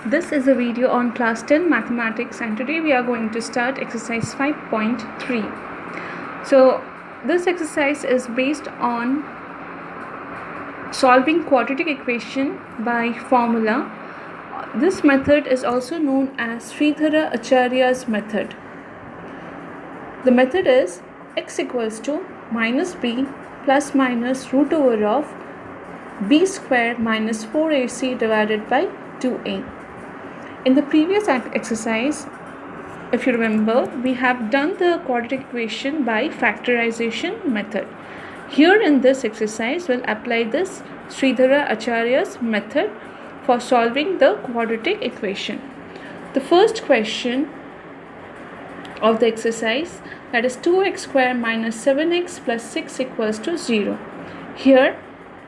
This is a video on class 10 mathematics, and today we are going to start exercise 5.3. So this exercise is based on solving quadratic equation by formula. This method is also known as Sridhara Acharya's method. The method is x equals to minus b plus minus root over of b square minus 4ac divided by 2a. In the previous exercise, if you remember, we have done the quadratic equation by factorization method. Here in this exercise, we'll apply this Sridhara Acharya's method for solving the quadratic equation. The first question of the exercise, that is 2x square minus 7x plus 6 equals to 0. Here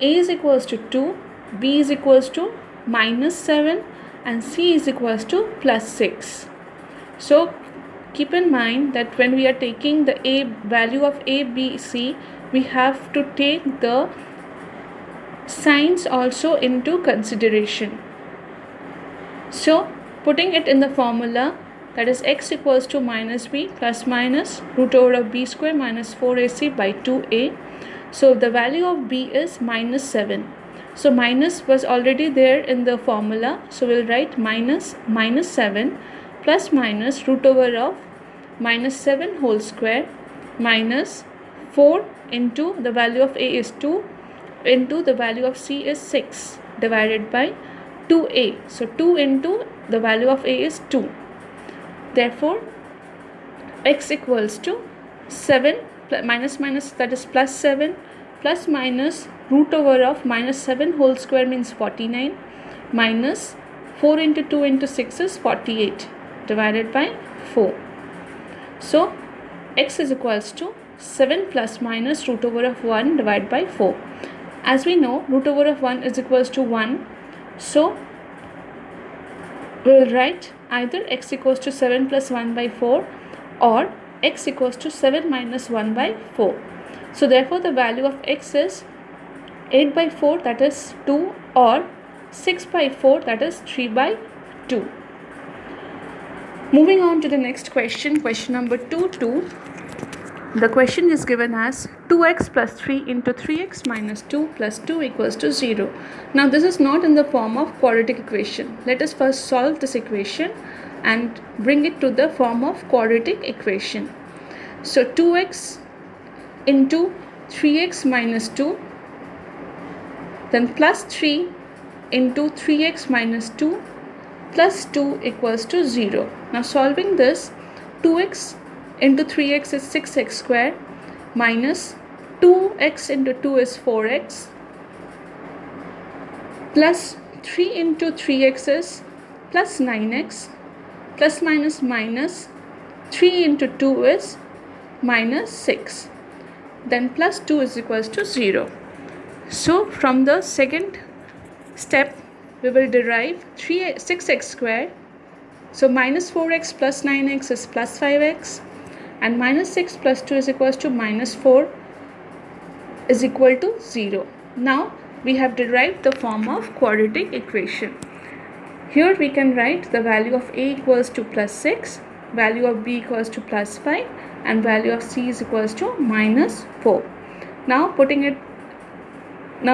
a is equals to 2, b is equals to minus 7 and c is equals to plus 6. So keep in mind that when we are taking the a value of a, b, c, we have to take the signs also into consideration. So putting it in the formula, that is x equals to minus b plus minus root over of b square minus 4ac by 2a. So the value of b is minus 7. So minus was already there in the formula. So we'll write minus 7 plus minus root over of minus 7 whole square minus 4 into the value of a is 2 into the value of c is 6 divided by 2a. So 2 into the value of a is 2. Therefore, x equals to 7 minus that is plus 7 plus minus root over of minus 7 whole square means 49 minus 4 into 2 into 6 is 48 divided by 4. So x is equals to 7 plus minus root over of 1 divided by 4. As we know, root over of 1 is equals to 1. So we will write either x equals to 7 plus 1 by 4 or x equals to 7 minus 1 by 4. So therefore the value of x is 8 by 4, that is 2, or 6 by 4, that is 3 by 2. Moving on to the next question, question number 2. The question is given as 2x plus 3 into 3x minus 2 plus 2 equals to 0. Now this is not in the form of quadratic equation. Let us first solve this equation and bring it to the form of quadratic equation. So 2x into 3x minus 2, then plus 3 into 3x minus 2 plus 2 equals to 0. Now solving this, 2x into 3x is 6x square minus 2x into 2 is 4x plus 3 into 3x is plus 9x plus minus 3 into 2 is minus 6. Then plus 2 is equals to 0. So from the second step, we will derive 6x square. So minus 4x plus 9x is plus 5x and minus 6 plus 2 is equals to minus 4 is equal to 0. Now we have derived the form of quadratic equation. Here we can write the value of a equals to plus 6, value of b equals to plus 5 and value of c is equals to minus 4. Now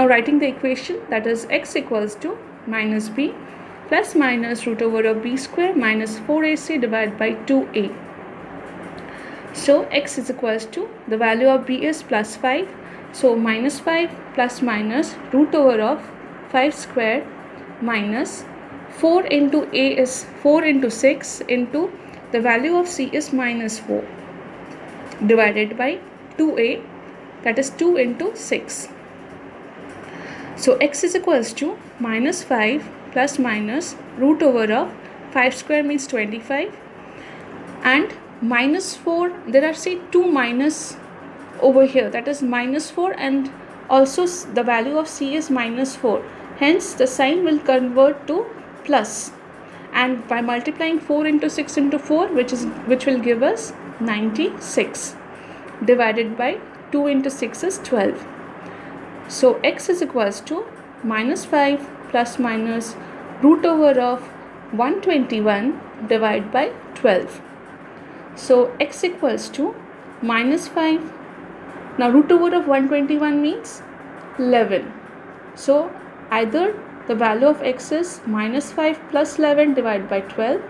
writing the equation, that is x equals to minus b plus minus root over of b square minus 4ac divided by 2a. So x is equals to, the value of b is plus 5. So minus 5 plus minus root over of 5 square minus 4 into a is 4 into 6 into the value of c is minus 4 divided by 2a, that is 2 into 6. So x is equals to minus 5 plus minus root over of 5 square means 25 and minus 4, there are two minus over here, that is minus 4 and also the value of c is minus 4. Hence the sign will convert to plus, and by multiplying 4 into 6 into 4 which will give us 96 divided by 2 into 6 is 12. So x is equals to minus 5 plus minus root over of 121 divided by 12. So x equals to minus 5. Now root over of 121 means 11. So either the value of x is minus 5 plus 11 divided by 12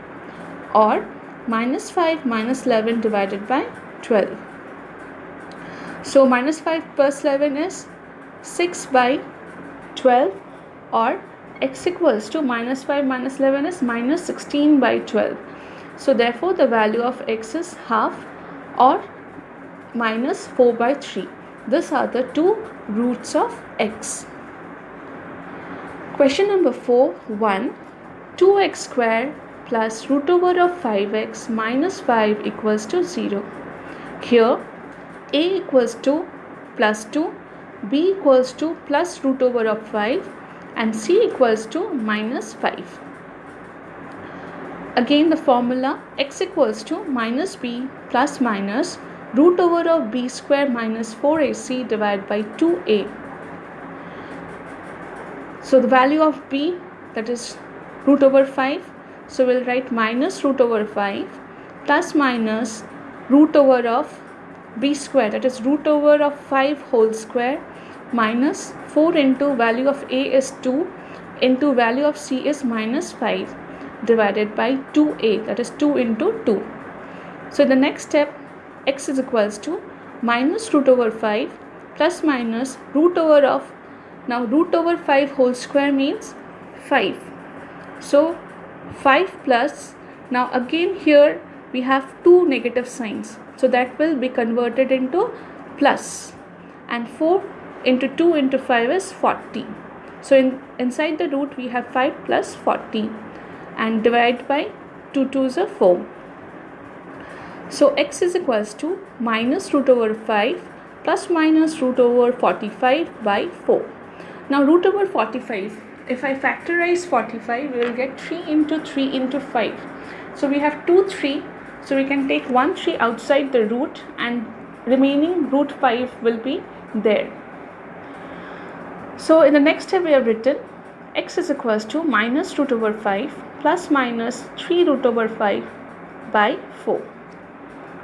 or minus 5 minus 11 divided by 12. So minus 5 plus 11 is 6 by 12, or x equals to minus 5 minus 11 is minus 16 by 12. So therefore the value of x is half or minus 4 by 3. These are the two roots of x. Question number 4, 1. 2x square plus root over of 5x minus 5 equals to 0. Here a equals to plus 2, b equals to plus root over of 5 and c equals to minus 5. Again the formula x equals to minus b plus minus root over of b square minus 4ac divided by 2a. So the value of b, that is root over 5. So we'll write minus root over 5 plus minus root over of b square, that is root over of 5 whole square minus 4 into value of a is 2 into value of c is minus 5 divided by 2a, that is 2 into 2. So the next step, x is equals to minus root over 5 plus minus root over of, now root over 5 whole square means 5. So 5 plus, now again here we have two negative signs, so that will be converted into plus, and 4 into 2 into 5 is 40. So inside the root we have 5 plus 40 and divide by 2 2s are 4. So x is equals to minus root over 5 plus minus root over 45 by 4. Now root over 45, if I factorize 45, we will get 3 into 3 into 5. So we have 2 3, so we can take 1 3 outside the root and remaining root 5 will be there. So in the next step we have written x is equals to minus root over 5 plus minus 3 root over 5 by 4.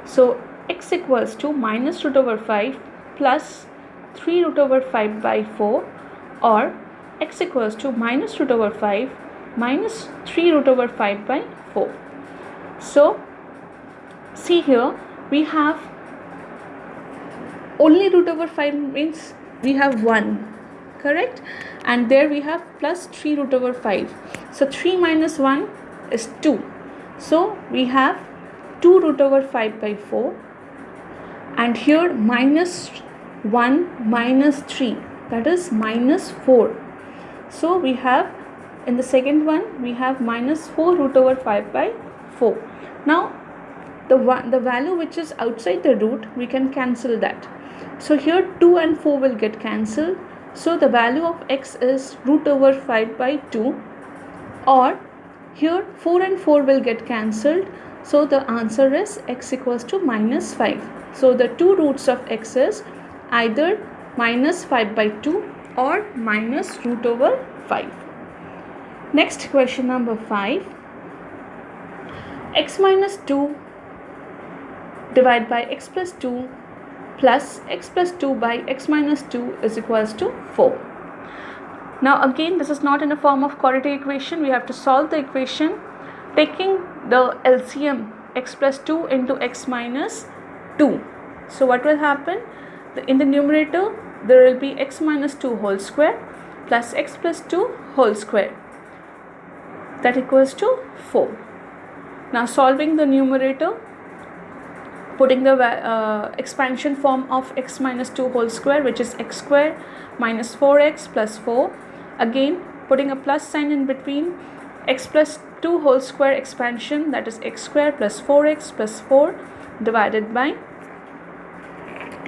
So x equals to minus root over 5 plus 3 root over 5 by 4, or x equals to minus root over 5 minus 3 root over 5 by 4. So see here we have only root over 5 means we have 1, correct, and there we have plus 3 root over 5. So 3 minus 1 is 2. So we have 2 root over 5 by 4, and here minus 1 minus 3, that is minus 4. So we have in the second one we have minus 4 root over 5 by 4. Now the value which is outside the root, we can cancel that. So here 2 and 4 will get cancelled. So the value of x is root over 5 by 2, or here 4 and 4 will get cancelled. So the answer is x equals to minus 5. So the two roots of x is either minus 5 by 2 or minus root over 5. Next question number 5. X minus 2 divided by x plus 2 plus x plus 2 by x minus 2 is equals to 4. Now again this is not in a form of quadratic equation. We have to solve the equation taking the LCM x plus 2 into x minus 2. So what will happen? In the numerator there will be x minus 2 whole square plus x plus 2 whole square, that equals to 4. Now solving the numerator, putting the expansion form of x minus 2 whole square, which is x square minus 4x plus 4, again putting a plus sign in between, x plus 2 whole square expansion, that is x square plus 4x plus 4 divided by,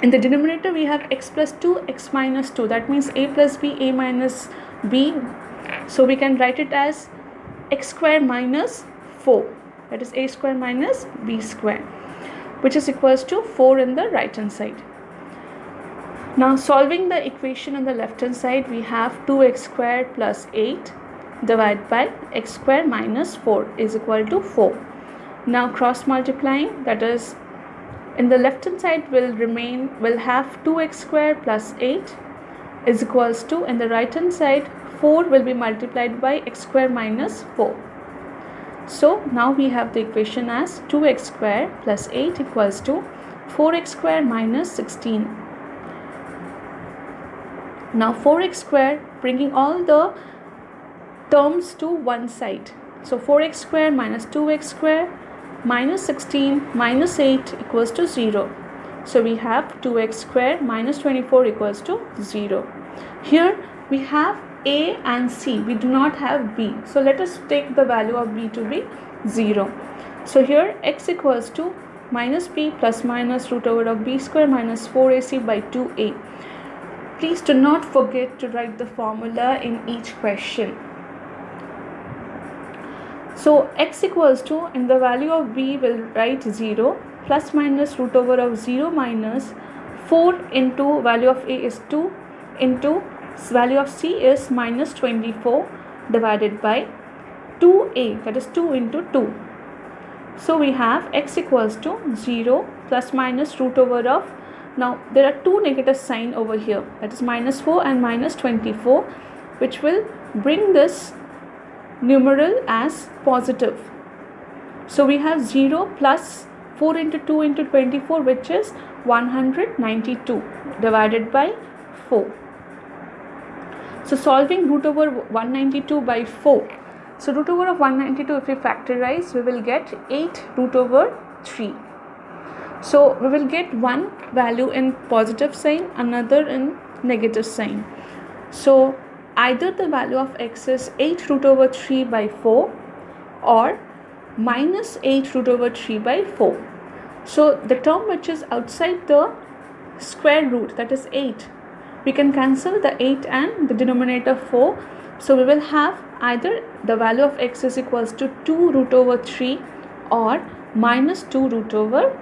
in the denominator we have x plus 2 x minus 2, that means a plus b a minus b, so we can write it as x square minus 4, that is a square minus b square, which is equals to 4 in the right hand side. Now solving the equation on the left hand side, we have 2x square plus 8 divided by x square minus 4 is equal to 4. Now cross multiplying, that is, in the left hand side will have 2x square plus 8 is equals to, in the right hand side 4 will be multiplied by x square minus 4. So now we have the equation as 2x square plus 8 equals to 4x square minus 16. Now 4x square, bringing all the terms to one side. So 4x square minus 2x square minus 16 minus 8 equals to 0. So we have 2x square minus 24 equals to 0. Here we have a and c, we do not have b. So let us take the value of b to be 0. So here x equals to minus b plus minus root over of b square minus 4ac by 2a. Please do not forget to write the formula in each question. So x equals to, in the value of b will write 0 plus minus root over of 0 minus 4 into value of a is 2 into value of c is minus 24 divided by 2a, that is 2 into 2. So we have x equals to 0 plus minus root over of, now there are two negative sign over here, that is minus 4 and minus 24, which will bring this numeral as positive. So we have 0 plus 4 into 2 into 24, which is 192 divided by 4. So solving root over 192 by 4. So root over of 192, if we factorize, we will get 8 root over 3. So we will get one value in positive sign, another in negative sign. So either the value of x is 8 root over 3 by 4 or minus 8 root over 3 by 4. So the term which is outside the square root, that is 8, we can cancel the 8 and the denominator 4. So we will have either the value of x is equals to 2 root over 3 or minus 2 root over